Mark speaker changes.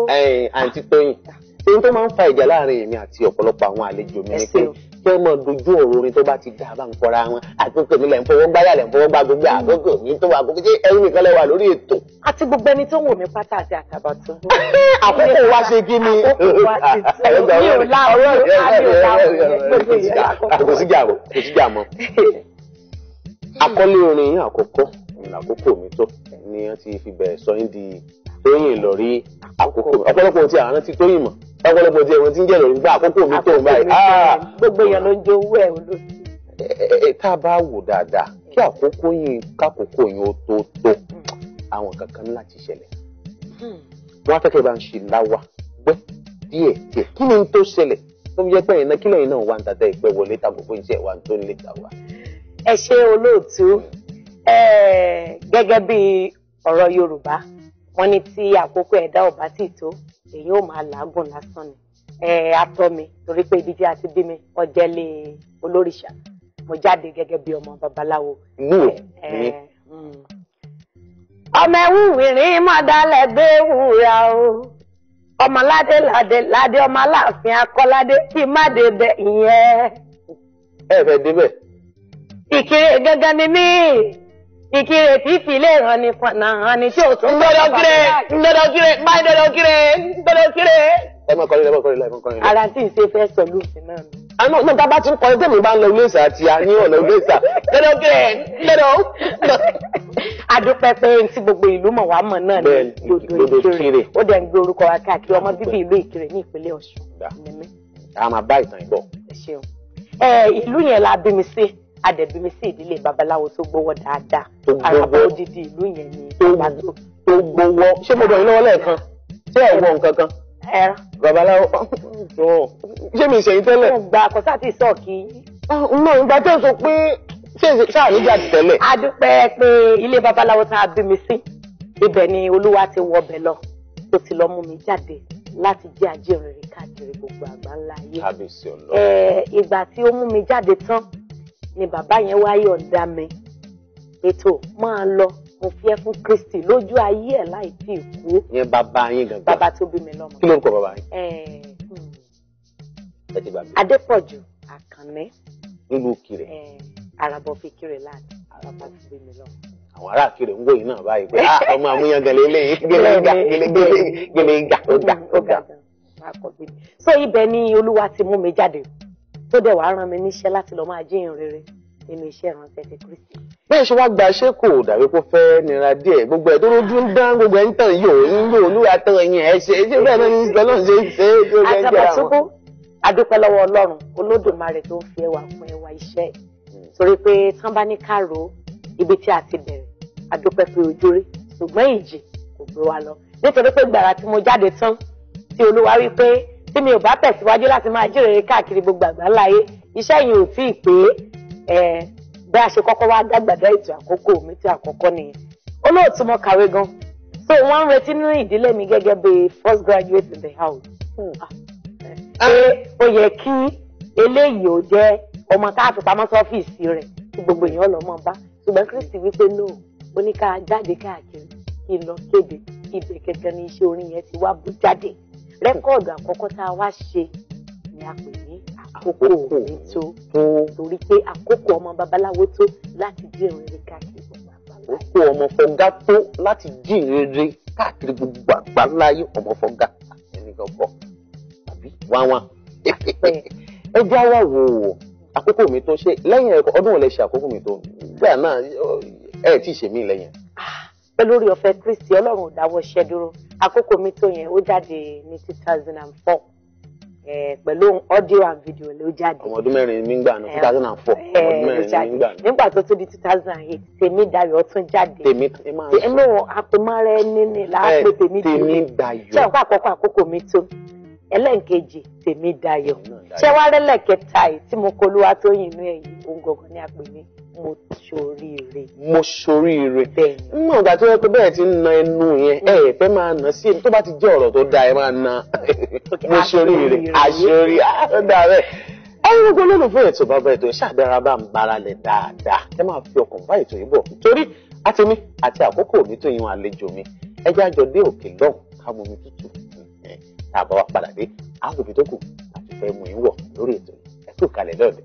Speaker 1: Aunty Toyin ohun tó máa ń fa ìjà láàrin èmi àti ọ̀pọ̀lọpọ̀ àwọn àlejò mi ni pé kí wọ́n mọ̀ dojú ọ̀rọ̀ orin tó bá ti dá bá ń kọra wọn àkókò mi lẹ̀ ń fọwọ́ gbáyà lẹ̀ ń fọwọ́ gbá gbogbo àkókò mi tó wà àkókò tí ẹ̀yin nìkan lẹ wà lórí ètò.
Speaker 2: Àti gbogbo ẹni tó wò mí pátá àti àtàbàtúbú.
Speaker 1: Àkókò wa ṣe kí ni.
Speaker 2: Àkókò wa ti tó. Mi ò láwọn
Speaker 1: kò sí jà mọ́. Àkọlé orin yín àkọ́kọ́ àkókò mi tó ni wọ́n ti fi bẹ̀rẹ̀ sọ yín di Toyin lọ rí àkókò ọ̀pọ̀lọpọ̀ tí àwọn ti Toyin mọ̀ ọ̀pọ̀lọpọ̀ tí ẹ̀wọ̀n ti ń jẹ́ lọ rí gbá àkókò mi tó ń báyìí.
Speaker 2: Gbogbo èèyàn ló ń jẹ owó ẹ̀ olóòtú.
Speaker 1: Tá a bá wò dáadáa kí àkókò yín ó tó àwọn kankan láti ṣẹlẹ̀. Wọ́n á fẹ́ kẹ́ bá ń ṣe láwa gbẹ́ díẹ̀ kí ni tó ṣẹlẹ̀ tó fi jẹ́ pé ẹ̀yin náà kí lẹ́yìn náà wà ń tàtà ìpẹ́ wọlé tàbùkù iṣẹ́ wa tó ń lè tà wá.
Speaker 2: Ẹ ṣé olóòtú gẹ́gẹ́ bí ọ̀rọ̀ Yorùbá wọ́n ní tí àkókò ẹ̀dá ò bá tì tó èyí ò máa làágùn lásán ni atọ́ mi torí pé ibi tí a ti bí mi ọjẹ́lé olórìṣà mo jáde gẹ́gẹ́ bí ọmọ babaláwo. Ọmọ ẹ̀wùwìrín mọ̀dálẹ̀ gbéwùrà o ọmọ ládé ọmọ aláàfin akọ́ládé kí má dé bẹ ìyẹn.
Speaker 1: Ẹ fẹ́ débẹ̀.
Speaker 2: Ìkirè gẹ́gẹ́ ni mí. Ìkirè fífi lè hàn ní fọ̀nà hàn ní tí ò tún gbọ́dọ̀ kire.
Speaker 1: Ẹ mọ̀ kọ́lé.
Speaker 2: Ara tí ì ṣe fẹ́ sọ lóòfin náà ni.
Speaker 1: Àná náà tábà tí ń kọrin tẹ́mi bá ń lọ Iléṣà àti àní ọ̀nà Iléṣà. Gbọ́dọ̀.
Speaker 2: Adúpẹ́ pé tí gbogbo ìlú mọ̀ wá mọ̀ náà ní Dodo Ìkirè. Ó dẹ̀ ń gbé orúkọ wa káàkiri ọmọ bíbí ìlú Ìkirè ní ìpínlẹ̀ Ọ̀ṣun.
Speaker 1: A máa bá ìtàn ìbọ̀.
Speaker 2: Ẹ ṣeun. Ìlú yẹn la bí mi sí. Adẹ̀bí mi sí ìdílé babaláwo tó gbówó dáadáa. Àràbà odidi ìlú yẹn ni bàbá tó
Speaker 1: gbówó. Ṣé mo bọ̀ yín lọ́wọ́ lẹ́ẹ̀kan? Ṣé ẹ̀ wọ nǹkan kan? Babaláwo ṣé mi ṣèyí tẹ́lẹ̀?
Speaker 2: Mo gba àkọsá àti ìsọ̀kì.
Speaker 1: Mo ìgbà tó sọ pé ṣé sáà níjà ti tẹ́lẹ̀?
Speaker 2: A dúpẹ́ pé ilé babaláwo tá a bí mi sí ibẹ̀ ni Olúwa ti wọ ọbẹ̀ lọ tó ti lọ mú mi jáde láti jẹ́ ajínrere káàkiri gbogbo àgbáńlá ayé.
Speaker 1: Kábíyèsí Ọlọ́run.
Speaker 2: Ìgbà tí ó mú mi jáde tán ni bàbá yẹn wá yọ̀ǹda mi ètò máa lọ mo fi ẹ́ fún Kristi lójú ayé ẹ̀ láì tí ì kú.
Speaker 1: Yẹn bàbá yín gangan.
Speaker 2: Bàbá tó bí mi lọ́mọ.
Speaker 1: Kí ló ń kọ bàbá yín?
Speaker 2: Adépọ̀jù Àkànní.
Speaker 1: Nílùú Ìkirè.
Speaker 2: Àràbọ̀ fi Ìkirè láti Àràbà tó bí mi lọ́mọ.
Speaker 1: Àwọn ará Ìkirè ń wòye náà báyìí pé ọmọ àmúyàn gẹ̀lẹ́ eléyìí gẹ̀lẹ́ ga.
Speaker 2: So ibẹ̀ ni Olúwa ti mú mi jáde tó dẹ̀ wá rán mi níṣẹ́ láti lọ máa jíyìn rere nínú iṣẹ́ ìránṣẹ́ ti Kristi.
Speaker 1: Bẹ́ẹ̀ ṣe wá gba iṣẹ́ kò dàbí kó fẹ́ nira díẹ̀ gbogbo ẹ̀ tó lójú ń dán gbogbo ẹ̀ ń tàn yóò Olúwa tán ẹ̀yìn ẹ̀ ṣe ṣé bẹ́ẹ̀ náà ní Ọlọ́run ṣe é tó jẹ́ jẹ́ àwọn.
Speaker 2: Àtàbàtúbú adúpẹ́ lọ́wọ́ Ọlọ́run Olódùmarè tó ń fi ẹwà fún ẹwà iṣẹ́ torí pé tán bá ní káàró ibi tí a ti bẹ̀rẹ̀ adúpẹ́ pé ojú rí ṣùgbọ́n ìjì kò gbé wa lọ nítorí pé gbàrà tí mo jáde tán tí Olúwa wí pé tí mi ò bá tẹ̀síwájú láti máa jíròrè káàkiri gbogbo àgbáláyé iṣẹ́ yìí ò tí ì pé bí a ṣe kọ́kọ́ wá dágbàdá ètò àkókò mi tí àkọ́kọ́ nìyẹn. Olóòtú mo kàwé gan so wọ́n ń retí nínú ìdílé mi gẹ́gẹ́ bí first graduate in the house. Ó yẹ kí eléyìí ò jẹ́ ọmọ ká fi pamọ́ sọ́fíìsì rẹ̀ tí gbogbo èèyàn lọ mọ́ bá ṣùgbọ́n Kristi wípé no ó ní ká jáde káàkiri kí n lọ kéde ibẹ̀ gẹ́gẹ́ ní iṣẹ́ orin yẹn ti wá bú jáde. Rẹ́kọ̀dù àkọ́kọ́ tá a wá ṣe ni a pè ní àkókò mi tó torí pé àkókò ọmọ babaláwo tó láti jíìn rere káàkiri gbogbo àgbáláyé.
Speaker 1: Àkókò ọmọ fọgá tó láti jíìn rere káàkiri gbogbo àgbáláyé ọmọ fọgá ẹni kan kọ àbí wáwá. Ẹ já wá wò ó àkókò mi tó ṣe lẹ́yìn ọdún wo lẹ ṣe àkókò mi tó gbà náà ẹ tí ì ṣe mí lẹ́yìn.
Speaker 2: Pẹ̀lú orí ọ̀fẹ́ Kristi Ọlọ́run ò dáwọ́ iṣẹ́ dúró àkókò mi tó yẹn ó jáde ní 2004 pẹ̀lú audio and video ló jáde.
Speaker 1: Ọmọ ọdún mẹ́rin mi gbà náà 2004 ọmọ ọdún mẹ́rin mi gbà náà.
Speaker 2: Nígbà tó di 2008 Tèmi Dayọ̀ tún jáde.
Speaker 1: Tèmi
Speaker 2: àpèmọ́ra ẹni ni láàpẹ Tèmi
Speaker 1: Dayọ̀.
Speaker 2: Ṣé ọ̀pọ̀ àkókò mi tó ẹlẹ́nkejì Tèmi Dayọ̀. Ṣé wá rẹ́lẹ̀kẹta yìí tí mo kọ Olúwa Tóyìn inú ẹ̀yìn ohun gangan ní àpè ní mo ṣoríire.
Speaker 1: Mo ṣoríire. Nínú ọ̀gá tó yẹ pé bẹ́ẹ̀ ti ń na ẹnu yẹn ẹ fẹ́ máa nà sí èmi tó bá ti jẹ́ ọ̀rọ̀ tó dáa ẹ máa na mo ṣoríire àṣorí ó dáa bẹ́ẹ̀. Ẹ̀yin gbogbo olólùfẹ́ ètò bàbá ètò ìṣàdára bá ń baralẹ̀ dáadáa ẹ máa fi ọkàn bá ètò yìí bọ̀ torí àtẹ̀mí àti àkókò mi tó yin àlejò mi ẹ jẹ́ àjọ dé òkè lọ́hùn ká mú mi tútù tá a bá wá padà dé àwọn òbí tó kù àti fẹ́ mú yín wọ̀ lórí ètò yìí ẹ kú kalẹ̀ lọ́dẹ.